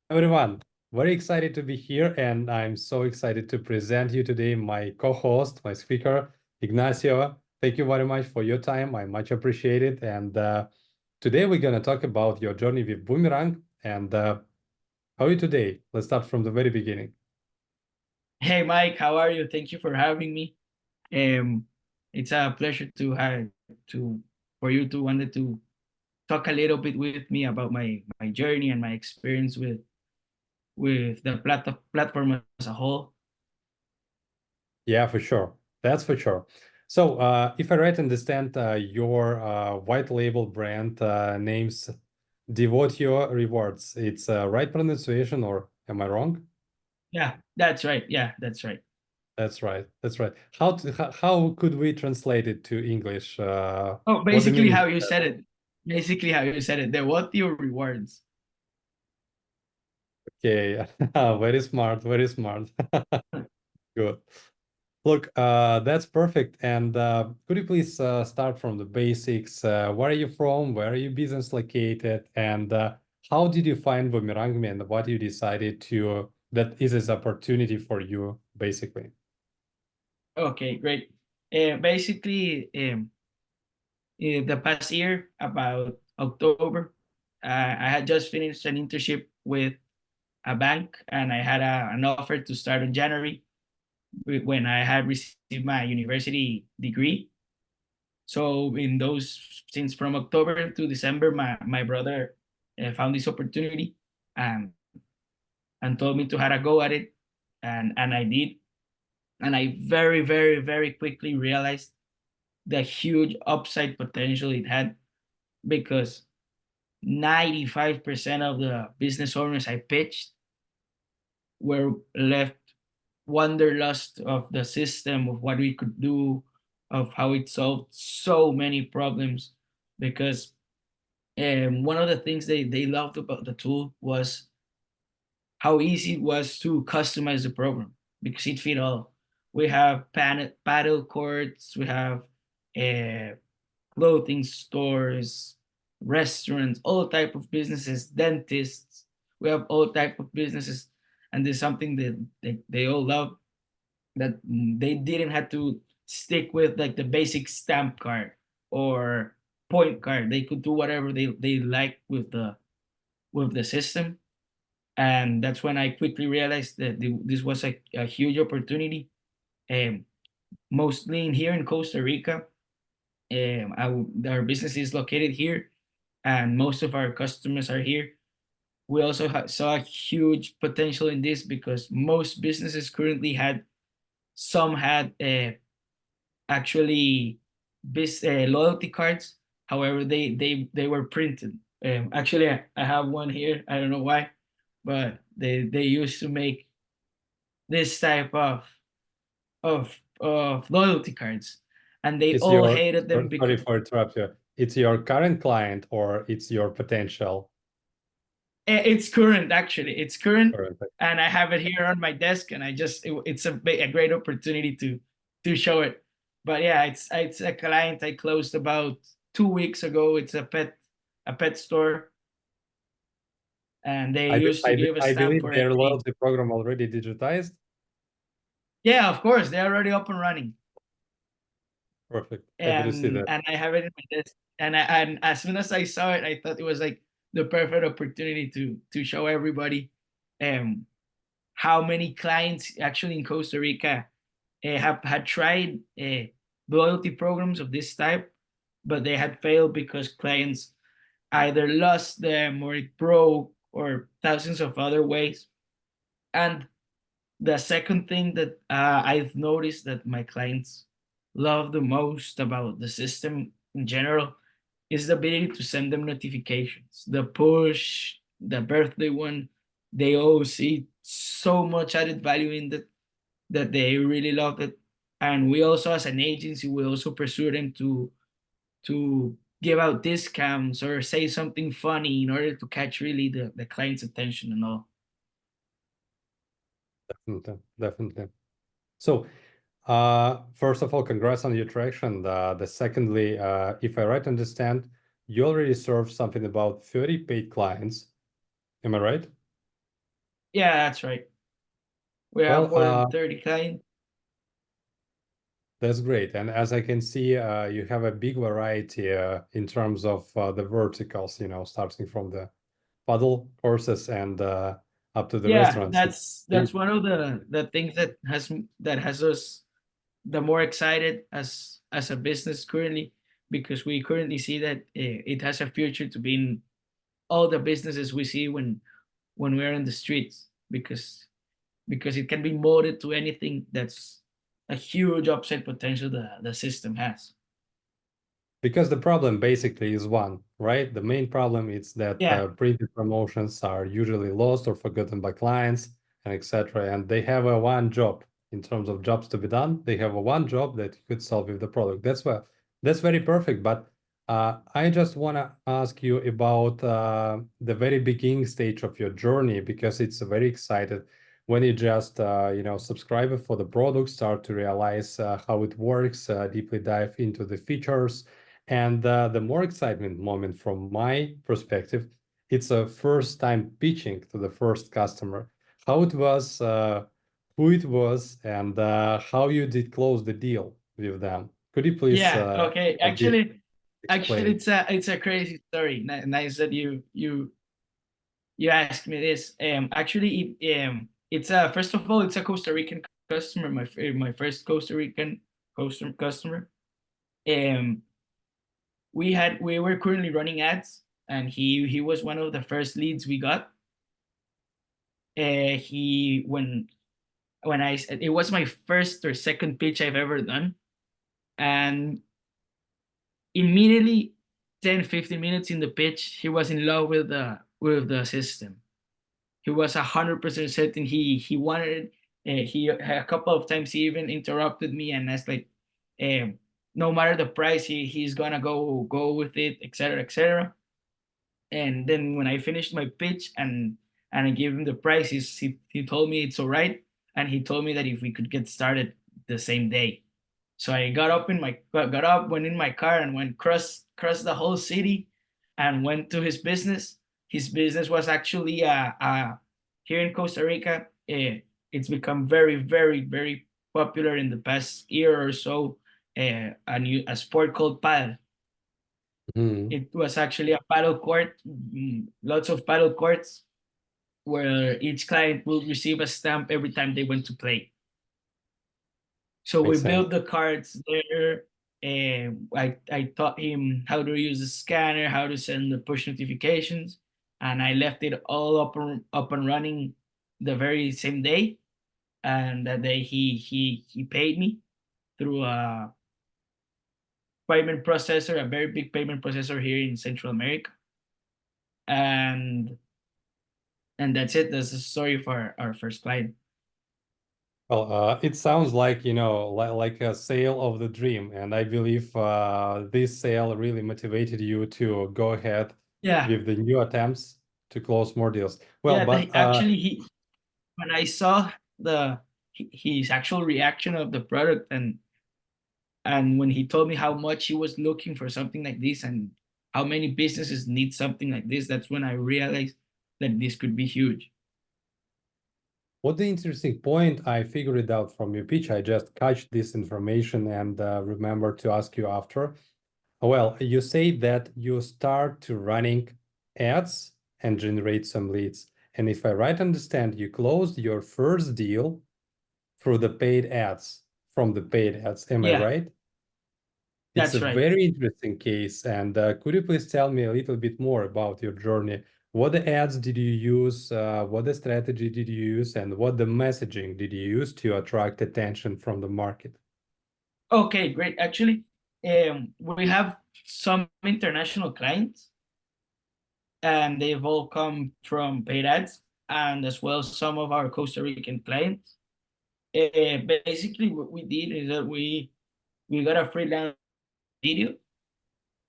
Everyone, very excited to be here, and I'm so excited to present you today my co-host, my speaker, Ignacio. Thank you very much for your time. I much appreciate it. And today we're going to talk about your journey with Boomerang and how are you today? Let's start from the very beginning. Hey Mike, how are you? Thank you for having me. Um, it's a pleasure to for you to wanted to talk a little bit with me about my journey and my experience with the platform as a whole. Yeah, for sure. That's for sure. So if I right understand, your white label brand names Devotio Rewards. It's right pronunciation, or am I wrong? Yeah, that's right. Yeah, that's right. That's right. That's right. How could we translate it to English? Oh, What the basically meaning how of you that? said it. Basically how you said it. The what your rewards. Okay, very smart, very smart. Good. Look, that's perfect. And could you please start from the basics? Where are you from? Where are your business located? And how did you find Boomerangme and what you decided to that is this opportunity for you, basically? Okay, great. Basically, in the past year, about October, I had just finished an internship with a bank, and I had an offer to start in January when I had received my university degree. So in those, since from October to December, my brother found this opportunity and and told me to have a go at it, and I did, and I very quickly realized the huge upside potential it had because 95% of the business owners I pitched were left wanderlust of the system, of what we could do, of how it solved so many problems. Because one of the things they loved about the tool was how easy it was to customize the program because it fit all. We have paddle courts, we have uh, clothing stores, restaurants, all type of businesses, dentists. We have all type of businesses, and there's something that they all love that they didn't have to stick with like the basic stamp card or point card. They could do whatever they like with the system, and that's when I quickly realized that this was a huge opportunity. Um, Mostly in here in Costa Rica, our business is located here, and most of our customers are here. We also saw a huge potential in this because most businesses currently had actually loyalty cards. However, they were printed. Actually, I have one here. I don't know why, but they used to make this type of loyalty cards, and they It's all your, hated them sorry because for interrupt you. It's your current client or it's your potential it's current. Actually, it's current, current? and I have it here on my desk, and it's a great opportunity to show it. But yeah, it's a client I closed about 2 weeks ago. It's a pet store, and they used to give a I stamp believe for their every. loyalty program already digitized. Yeah, of course, they're already up and running, Perfect. Happy to see that. and I have it in my desk. And as soon as I saw it, I thought it was like the perfect opportunity to show everybody um how many clients actually in Costa Rica have had tried loyalty programs of this type, but they had failed because clients either lost them or it broke or thousands of other ways. And the second thing that I've noticed that my clients love the most about the system in general is the ability to send them notifications. The push, the birthday one, they all see so much added value in that they really love it. And we also, as an agency, we also pursue them to give out discounts or say something funny in order to catch really the client's attention and all. Definitely, definitely. So, first of all, congrats on your traction. The secondly, if I right understand, you already served something about 30 paid clients. Am I right? Yeah, that's right. We have Well, more than 30 clients. that's great. And as I can see, you have a big variety in terms of the verticals, starting from the paddle courses and up to the Yeah, restaurants. that's one of the things that has us the more excited as a business currently, because we currently see that it has a future to be in all the businesses we see when we're in the streets, because it can be molded to anything. That's a huge upside potential the system has. Because the problem basically is one, right? The main problem is that Yeah, printed promotions are usually lost or forgotten by clients and etc. And they have a one job in terms of jobs to be done. They have a one job that you could solve with the product. That's very perfect. But I just want to ask you about the very beginning stage of your journey because it's very excited when you just subscribe for the product, start to realize how it works, deeply dive into the features and the more excitement moment from my perspective, it's a first time pitching to the first customer. How it was, who it was, and how you did close the deal with them. Could you please yeah. Okay. a bit Actually, explain? it's a crazy story. Nice that you asked me this. Actually, it's a first of all, it's a Costa Rican customer. My first Costa Rican customer. Um, we were currently running ads, and he was one of the first leads we got. He when I it was my first or second pitch I've ever done, and immediately 10-15 minutes in the pitch, he was in love with the system. He was 100% certain he wanted it. He a couple of times he even interrupted me and asked like, um, no matter the price, he's gonna go with it, etc., etc. And then when I finished my pitch and I gave him the price, he told me it's all right, and he told me that if we could get started the same day. So I got up, went in my car, and went cross the whole city, and went to his business. His business was actually here in Costa Rica. It's become very, very, very popular in the past year or so. A sport called paddle. Mhm. It was actually a paddle court, lots of paddle courts, where each client will receive a stamp every time they went to play. So we Makes sense. built the cards there, and I taught him how to use the scanner, how to send the push notifications, and I left it all up and running the very same day. And that day he paid me through a payment processor, a very big payment processor here in Central America. And that's it. That's the story for our first client. Well, it sounds like, like a sale of the dream. And I believe this sale really motivated you to go ahead Yeah, with the new attempts to close more deals. Well, yeah. but Actually, he when I saw his actual reaction of the product, and when he told me how much he was looking for something like this and how many businesses need something like this, that's when I realized that this could be huge. what the interesting point I figured it out from your pitch, I just catch this information and remember to ask you after. Well, you say that you start to running ads and generate some leads. And if I right understand, you closed your first deal through the paid ads, from the paid ads. Am I Yeah, right? It's a that's right. very interesting case. And could you please tell me a little bit more about your journey? What the ads did you use? What the strategy did you use? And what the messaging did you use to attract attention from the market? Okay, great. Actually, we have some international clients, and they've all come from paid ads, and as well some of our Costa Rican clients. Basically, what we did is that we got a freelance video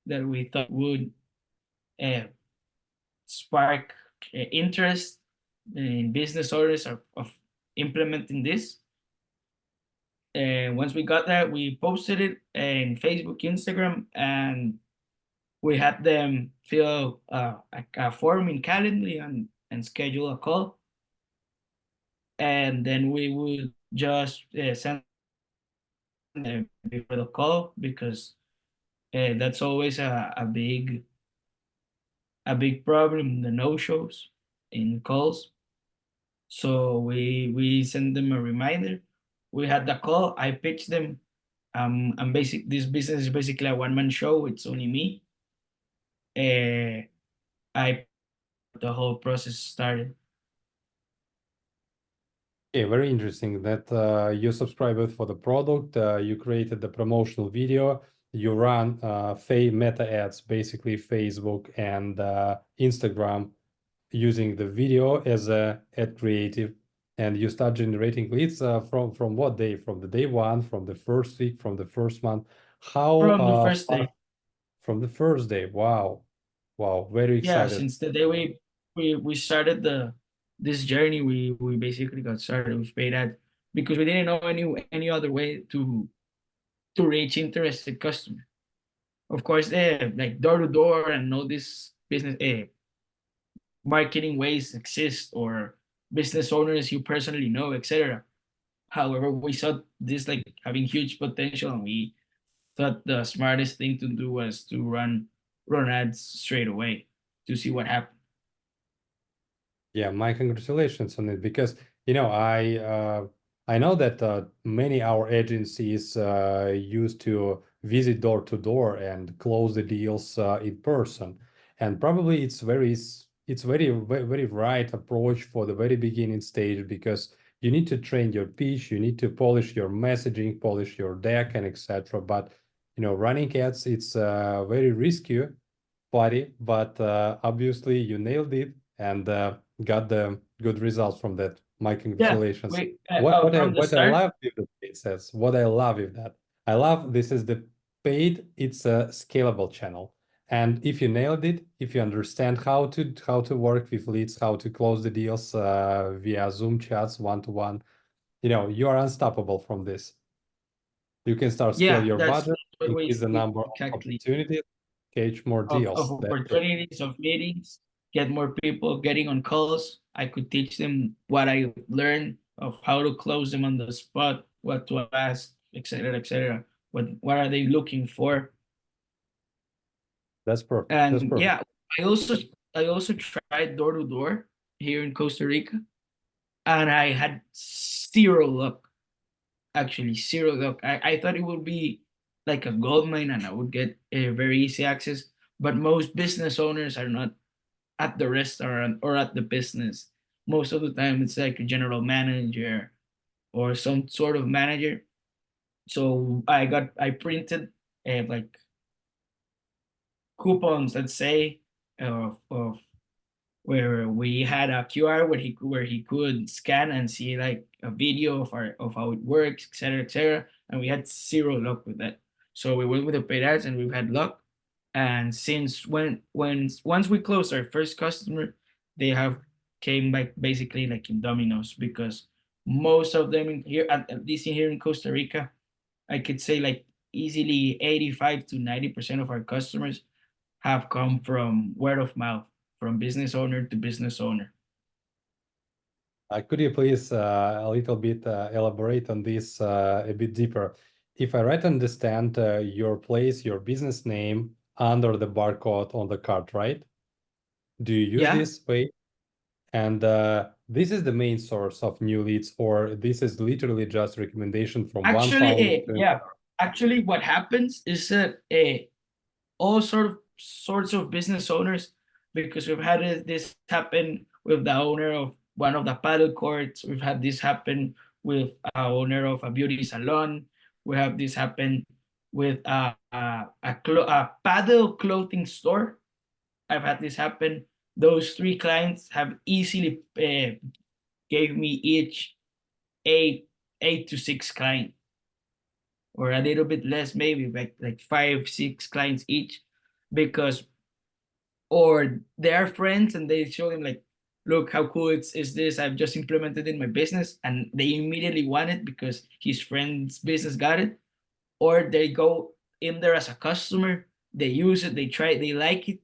that we thought would uh, spark interest in business owners of implementing this. And once we got that, we posted it in Facebook, Instagram, and we had them fill a form in Calendly and schedule a call. and then we would just send before the call, because that's always a big problem, the no shows in calls. So we send them a reminder. We had the call. I pitched them. I'm basic. This business is basically a one-man show. It's only me. I The whole process started. Okay, very interesting that you subscribed for the product, you created the promotional video, you run meta ads, basically Facebook and Instagram, using the video as a ad creative, and you start generating leads from what day? From the day one, from the first week, from the first month? How From the first day. from the first day? Wow, wow, very Yeah, excited. since the day we started this journey, we basically got started with paid ads, because we didn't know any other way to reach interested customers. Of course, like door to door and all this business marketing ways exist, or business owners you personally know, etc. However, we saw this like having huge potential, and we thought the smartest thing to do was to run ads straight away to see what happened. Yeah, my congratulations on it, because I know that many our agencies used to visit door to door and close the deals in person, and probably it's very right approach for the very beginning stage, because you need to train your pitch, you need to polish your messaging, polish your deck, and etc. But running ads, it's very risky party, but obviously you nailed it and got the good results from that. My Yeah, congratulations. we from the What I start. love with the paid says, what I love is that I love this is the paid, it's a scalable channel. And if you nailed it, if you understand how to work with leads, how to close the deals via Zoom chats, one-to-one, you are unstoppable from this. You can start scale Yeah, your that's budget, what increase the we number of exactly opportunities, catch more of deals. That's great. opportunities, of meetings, get more people getting on calls. I could teach them what I learned of how to close them on the spot, what to ask, etc., etc. What are they looking for? That's perfect. That's And perfect. yeah, I also tried door to door here in Costa Rica, and I had zero luck. Actually, zero luck. I thought it would be like a gold mine, and I would get a very easy access. But most business owners are not at the restaurant or at the business. Most of the time, it's like a general manager or some sort of manager. So I printed like coupons, let's say, of where we had a QR where he could scan and see like a video of how it works, etc., etc. And we had zero luck with that. So we went with the paid ads, and we've had luck. And since when once we closed our first customer, they have came back basically like in dominoes, because most of them in here, at least in here in Costa Rica, I could say like easily 85 to 90% of our customers have come from word of mouth, from business owner to business owner. Could you please a little bit elaborate on this a bit deeper? If I right understand, your place, your business name under the barcode on the card, right? Do you use Yeah, this way? And this is the main source of new leads, or this is literally just recommendation from one actually, founder to yeah. another? Actually, what happens is that all sorts of business owners, because we've had this happen with the owner of one of the paddle courts. We've had this happen with a owner of a beauty salon. We have this happen with a paddle clothing store. I've had this happen. Those three clients have easily gave me each eight to six clients, or a little bit less, maybe like 5, 6 clients each, because or they're friends and they show them like, look how cool is this, I've just implemented in my business, and they immediately want it because his friend's business got it. Or they go in there as a customer, they use it, they try it, they like it,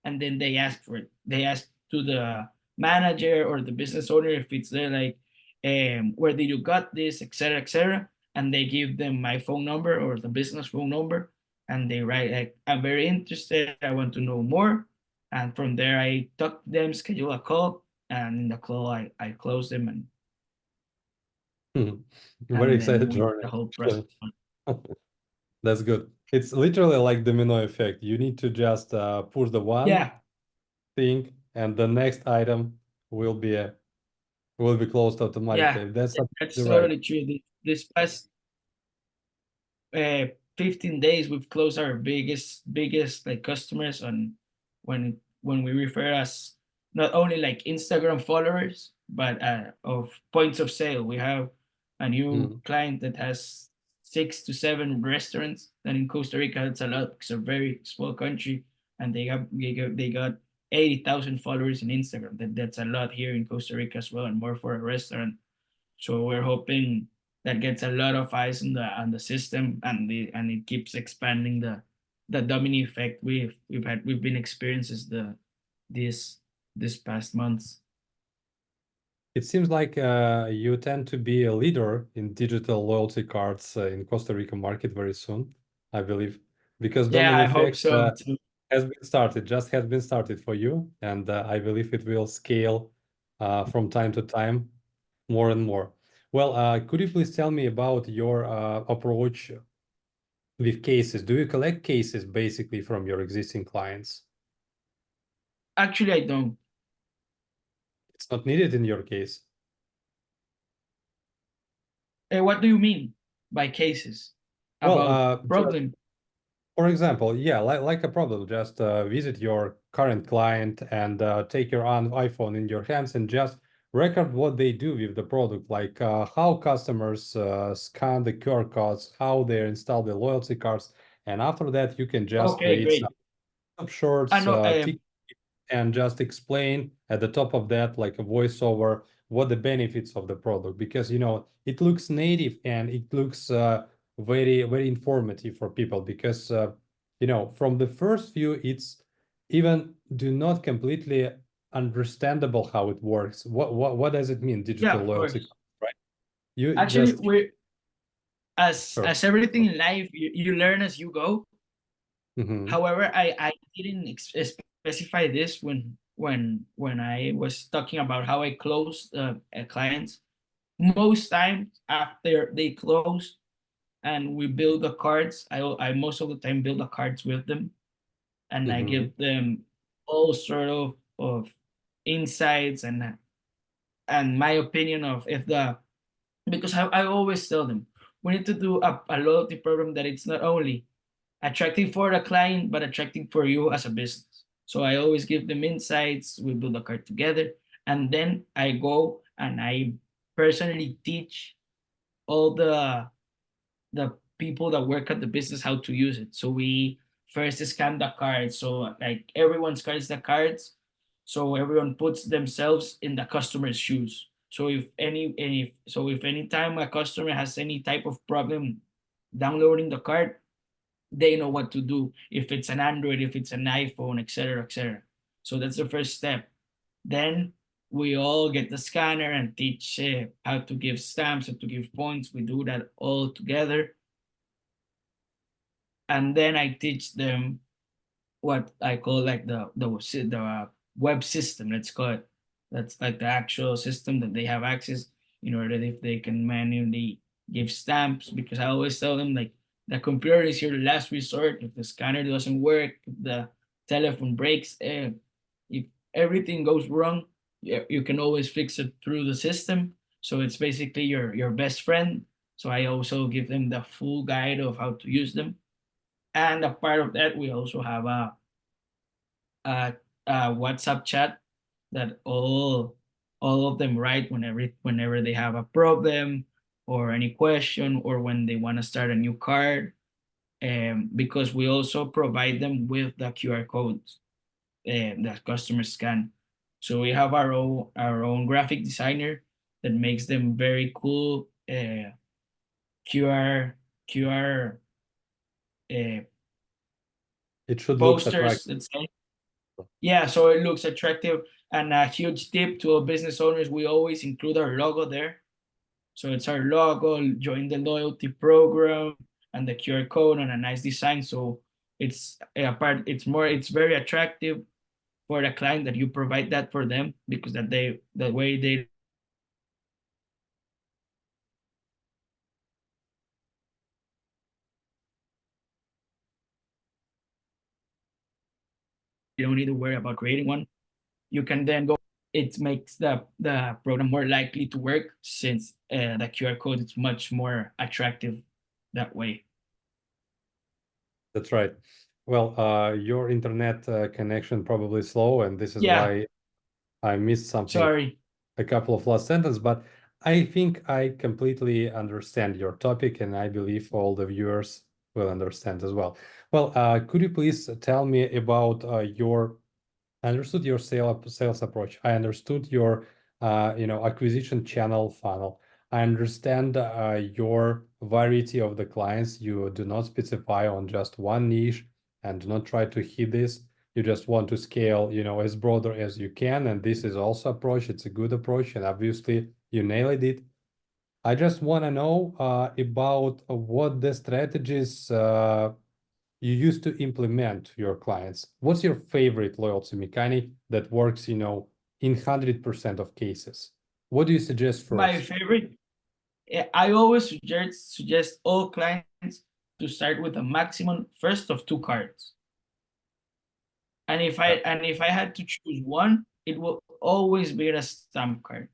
and then they ask for it. They ask to the manager or the business owner if it's there, like, where did you got this, etc., etc. And they give them my phone number or the business phone number, and they write like, I'm very interested, I want to know more. And from there I talk to them, schedule a call, and in the call I close them, Very and then excited we journey. the whole Actually. process. That's good. It's literally like domino effect. You need to just push the one Yeah, thing, and the next item will be closed yeah, automatically. That's that's absolutely right. totally true. This past 15 days we've closed our biggest like customers on when we refer as not only like Instagram followers but of points of sale. We have a new Mm. client that has 6 to 7 restaurants, and in Costa Rica that's a lot because it's a very small country, and they got 80,000 followers in Instagram. That's a lot here in Costa Rica as well, and more for a restaurant. So we're hoping that gets a lot of eyes on the system, and it keeps expanding the domino effect we've been experiences this this past months. It seems like you tend to be a leader in digital loyalty cards in Costa Rica market very soon, I believe, because Yeah, domino I hope effect so too. has been started for you, and I believe it will scale from time to time more and more. Well, could you please tell me about your approach with cases? Do you collect cases basically from your existing clients? Actually, I don't. It's not needed in your case. What do you mean by cases Well, about just problem? for example, yeah, like a problem, just visit your current client and take your own iPhone in your hands and just record what they do with the product, like how customers scan the QR codes, how they install the loyalty cards, and after that you can just Okay, create some great. I shorts, know. and just explain at the top of that like a voiceover what the benefits of the product, because it looks native and it looks very informative for people, because from the first view it's even do not completely understandable how it works. What does it mean, Yeah, digital of loyalty course. card, right? You Actually, just we as sure. as everything in life, you learn as you go. Hmm. However, I didn't specify this when I was talking about how I close clients. Most times after they close and we build the cards, I most of the time build the cards with them, and I Hmm. give them all sort of insights and my opinion of if the because I always tell them we need to do a loyalty program that it's not only attractive for the client but attractive for you as a business. So I always give them insights, we build a card together, and then I go and I personally teach all the people that work at the business how to use it. So we first scan the cards, so like everyone scans the cards, so everyone puts themselves in the customer's shoes. So if any time a customer has any type of problem downloading the card, they know what to do. If it's an Android, if it's an iPhone, etc., etc. So that's the first step. Then we all get the scanner and teach how to give stamps, how to give points. We do that all together, and then I teach them what I call like the web system. Let's call it. That's like the actual system that they have access in order that if they can manually give stamps. Because I always tell them like the computer is your last resort. If the scanner doesn't work, if the telephone breaks, if everything goes wrong, you can always fix it through the system. So it's basically your best friend. So I also give them the full guide of how to use them, and a part of that we also have a, a WhatsApp chat that all of them write whenever they have a problem or any question or when they want to start a new card, because we also provide them with the QR codes that customers scan. So we have our own graphic designer that makes them very cool QR uh, it should look posters, attractive. let's say. Yeah, so it looks attractive. And a huge tip to our business owners, we always include our logo there. So it's our logo, join the loyalty program, and the QR code and a nice design. So it's a part. It's very attractive for the client that you provide that for them, because that they the way they don't need to worry about creating one. You can then go. It makes the program more likely to work, since the QR code is much more attractive that way. That's right. Well, your internet connection probably slow, and this is Yeah, why I missed something, sorry. a couple of last sentence, but I think I completely understand your topic, and I believe all the viewers will understand as well. Well, could you please tell me about I understood your sales approach. I understood your acquisition channel funnel. I understand your variety of the clients. You do not specify on just one niche and do not try to hit this. You just want to scale, as broader as you can. And this is also approach. It's a good approach, and obviously you nailed it. I just want to know about what the strategies you used to implement your clients. What's your favorite loyalty mechanic that works, in 100% of cases? What do you suggest My first? favorite. I always suggest all clients to start with a maximum first of 2 cards. And Yeah. if I had to choose one, it will always be a stamp card,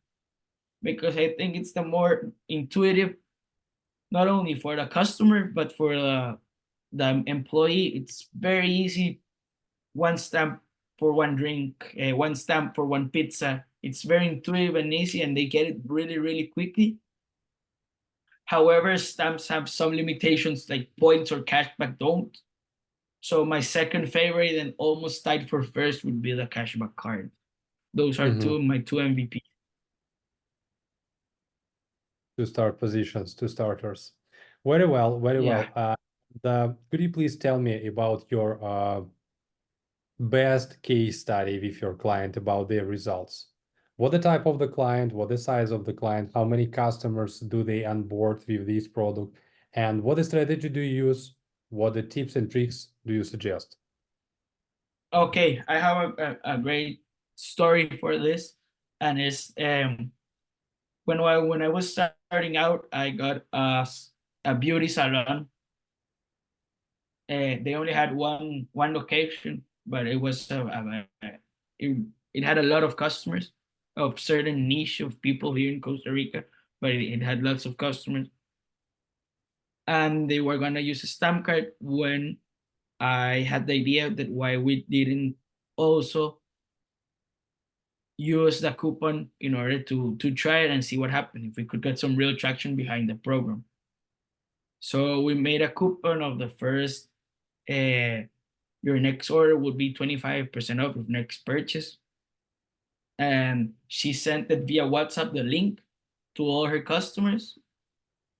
because I think it's the more intuitive, not only for the customer but for the employee. It's very easy. One stamp for one drink, one stamp for one pizza. It's very intuitive and easy, and they get it really, really quickly. However, stamps have some limitations, like points or cashback don't. So my second favorite and almost tied for first would be the cashback card. Those are Mhm. my two MVP. Two start positions, two starters. Very well, very Yeah. well. Could you please tell me about your best case study with your client about their results? What the type of the client, what the size of the client, how many customers do they onboard with this product, and what the strategy do you use? What the tips and tricks do you suggest? Okay, I have a great story for this, and it's when I was starting out, I got a beauty salon. They only had one location, but it was it, it had a lot of customers of certain niche of people here in Costa Rica, but it had lots of customers, and they were gonna use a stamp card. When I had the idea that why we didn't also use the coupon in order to try it and see what happened, if we could get some real traction behind the program. So we made a coupon of the first your next order would be 25% off of next purchase. And she sent it via WhatsApp, the link, to all her customers.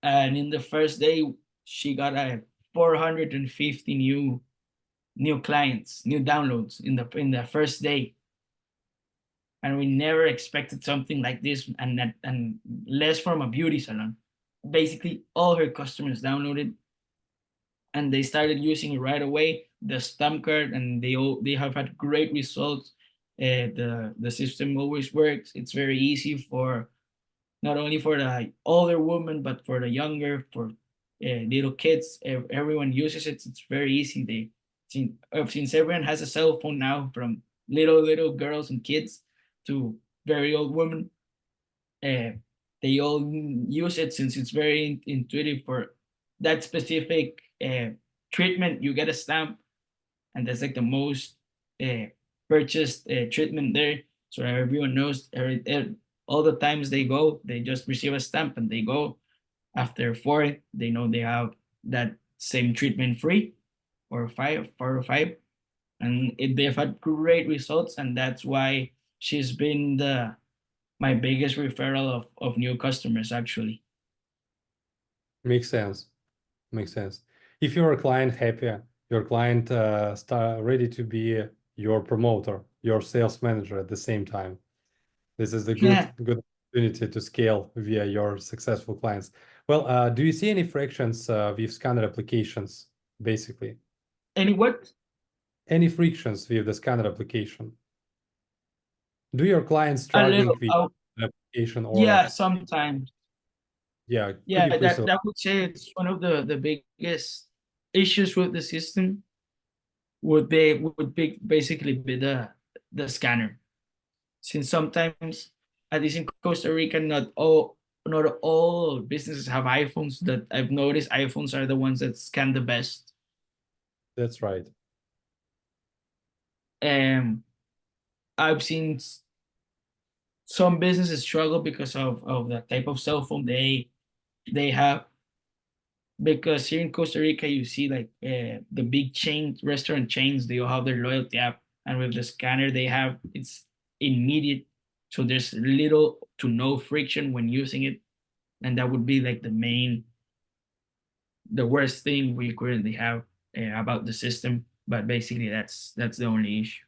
And in the first day, she got 450 new clients, new downloads in the first day. And we never expected something like this, and less from a beauty salon. Basically, all her customers downloaded, and they started using it right away, the stamp card, and they have had great results. The system always works. It's very easy for not only for the older women but for the younger, for little kids. Everyone uses it. It's very easy. Since everyone has a cell phone now, from little girls and kids to very old women, uh, they all use it, since it's very intuitive. For that specific treatment, you get a stamp, and that's like the most uh, purchased treatment there. So everyone knows, all the times they go, they just receive a stamp and they go. After four, they know they have that same treatment free, or 4 or 5, and they've had great results, and that's why she's been the my biggest referral of new customers, actually. Makes sense. Makes sense. If you're a client happy, your client start ready to be your promoter, your sales manager at the same time. This is the good Yeah, good. opportunity to scale via your successful clients. Well, do you see any frictions with scanner applications, basically? Any what? Any frictions with the scanner application? Do your clients A struggling little. with the application or Yeah, sometimes. yeah, could you Yeah, please that would say it's one of the biggest issues with the system would basically be the scanner. Since sometimes, at least in Costa Rica, not all businesses have iPhones. That I've noticed iPhones are the ones that scan the best. that's right. And I've seen some businesses struggle because of the type of cell phone they have. Because here in Costa Rica, you see like the big restaurant chains, they all have their loyalty app, and with the scanner they have, it's immediate, so there's little to no friction when using it, and that would be like the worst thing we currently have about the system. But basically, that's the only issue.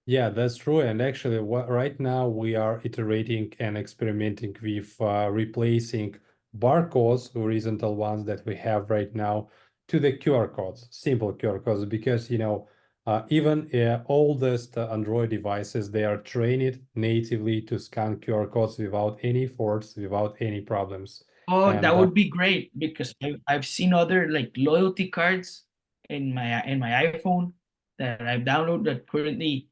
Yeah, that's true. And actually, right now we are iterating and experimenting with replacing barcodes, horizontal ones that we have right now, to the QR codes, simple QR codes, because even oldest Android devices, they are trained natively to scan QR codes without any faults, without any problems. Oh, that And would be great because I've seen other like loyalty cards in my iPhone that I've downloaded that currently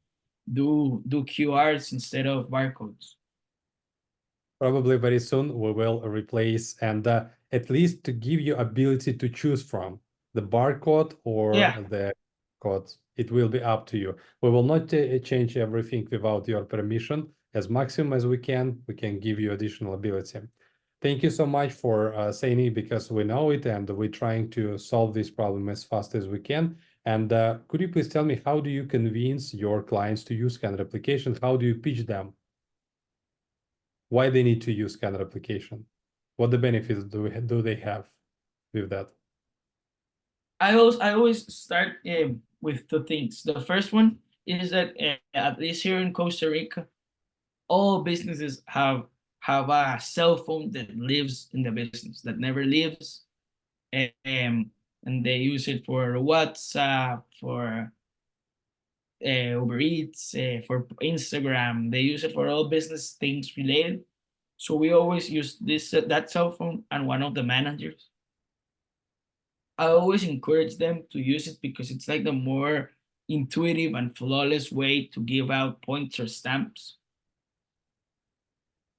do QRs instead of barcodes. probably very soon we will replace and at least to give you ability to choose from the barcode or Yeah. the codes. It will be up to you. We will not change everything without your permission. As maximum as we can give you additional ability. Thank you so much for saying it because we know it and we're trying to solve this problem as fast as we can. And could you please tell me how do you convince your clients to use kind of applications? How do you pitch them? Why they need to use scanner application? What the benefits do they have with that? I always start with two things. The first one is that at least here in Costa Rica, all businesses have a cell phone that lives in the business that never leaves, um, and they use it for WhatsApp, for Uber Eats, for Instagram. They use it for all business things related. So we always use this that cell phone, and one of the managers. I always encourage them to use it because it's like the more intuitive and flawless way to give out points or stamps.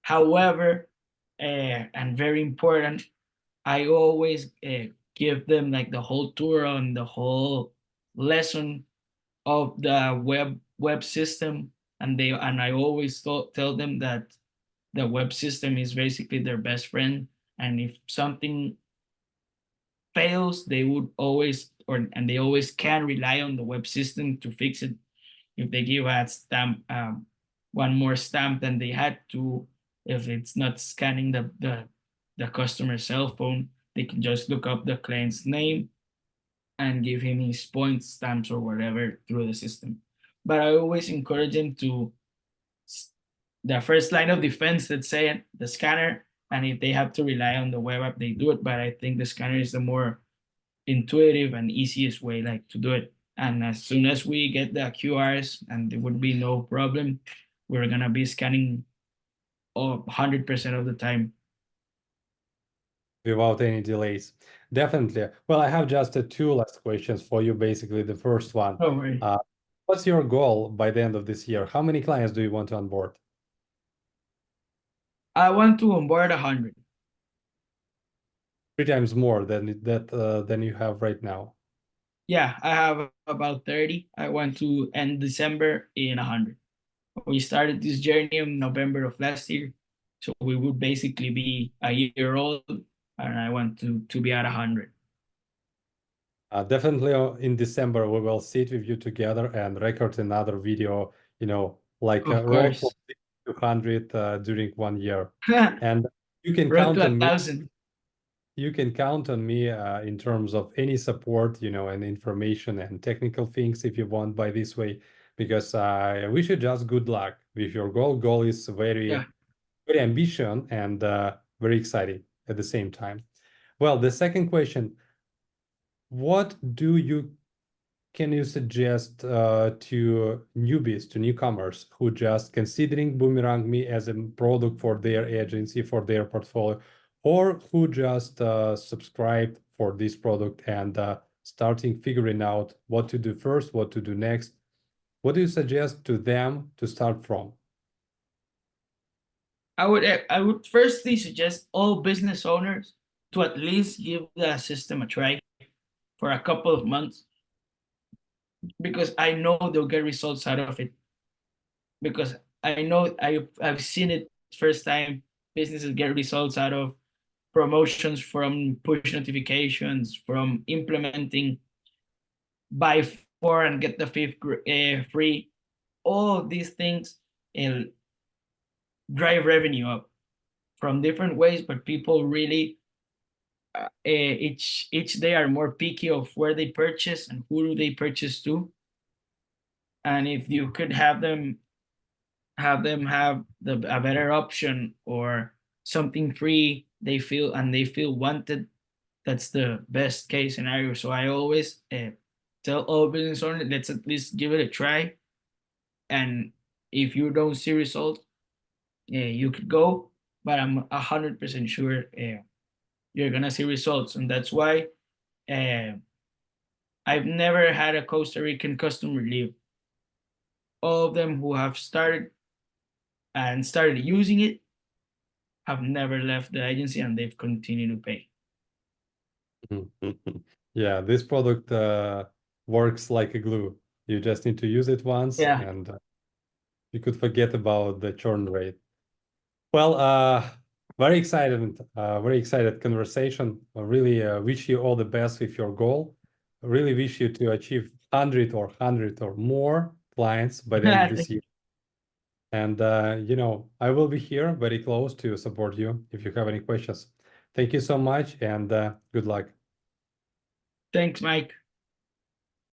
However, and very important, I always give them like the whole tour on the whole lesson of the web system, and I always tell them that the web system is basically their best friend, and if something fails, they would always and they always can rely on the web system to fix it. If they give a stamp one more stamp than they had to, if it's not scanning the customer cell phone, they can just look up the client's name and give him his points, stamps, or whatever through the system. But I always encourage them to the first line of defense, let's say it, the scanner. And if they have to rely on the web app, they do it. But I think the scanner is the more intuitive and easiest way like to do it. And as soon as we get the QRs, and there would be no problem, we're gonna be scanning 100% of the time. Without any delays. Definitely. Well, I have just two last questions for you. Basically, the first one, Don't worry. uh, what's your goal by the end of this year? How many clients do you want to onboard? I want to onboard 100. 3 times more than you have right now. Yeah, I have about 30. I want to end December in 100. We started this journey in November of last year, so we would basically be a year old, and I want to be at 100. Definitely in December, we will sit with you together and record another video, like a Of road for course. 200 during 1 year. And you can Road count to a on me. thousand. You can count on me in terms of any support, and information and technical things if you want by this way, because I wish you just good luck with your goal. Goal is very Yeah. very ambition and very exciting at the same time. Well, the second question, what can you suggest to newbies, to newcomers who just considering Boomerangme as a product for their agency, for their portfolio, or who just subscribed for this product and starting figuring out what to do first, what to do next? What do you suggest to them to start from? I would firstly suggest all business owners to at least give the system a try for a couple of months, because I know they'll get results out of it. Because I know I've seen it firsthand. Businesses get results out of promotions, from push notifications, from implementing buy four and get the fifth free. All of these things drive revenue up from different ways, but people really each day are more picky of where they purchase and who do they purchase to. And if you could have them have a better option or something free, they feel wanted, that's the best case scenario. So I always tell all business owners, let's at least give it a try. And if you don't see results, you could go, but I'm 100% sure you're gonna see results. And that's why I've never had a Costa Rican customer leave. All of them who have started using it have never left the agency, and they've continued to pay. Yeah, this product works like a glue. You just need to use it once, Yeah. and you could forget about the churn rate. Well, very excited conversation. I really wish you all the best with your goal. I really wish you to achieve 100 or more clients by the end of this year. And I will be here very close to support you if you have any questions. Thank you so much, and good luck. Thanks, Mike.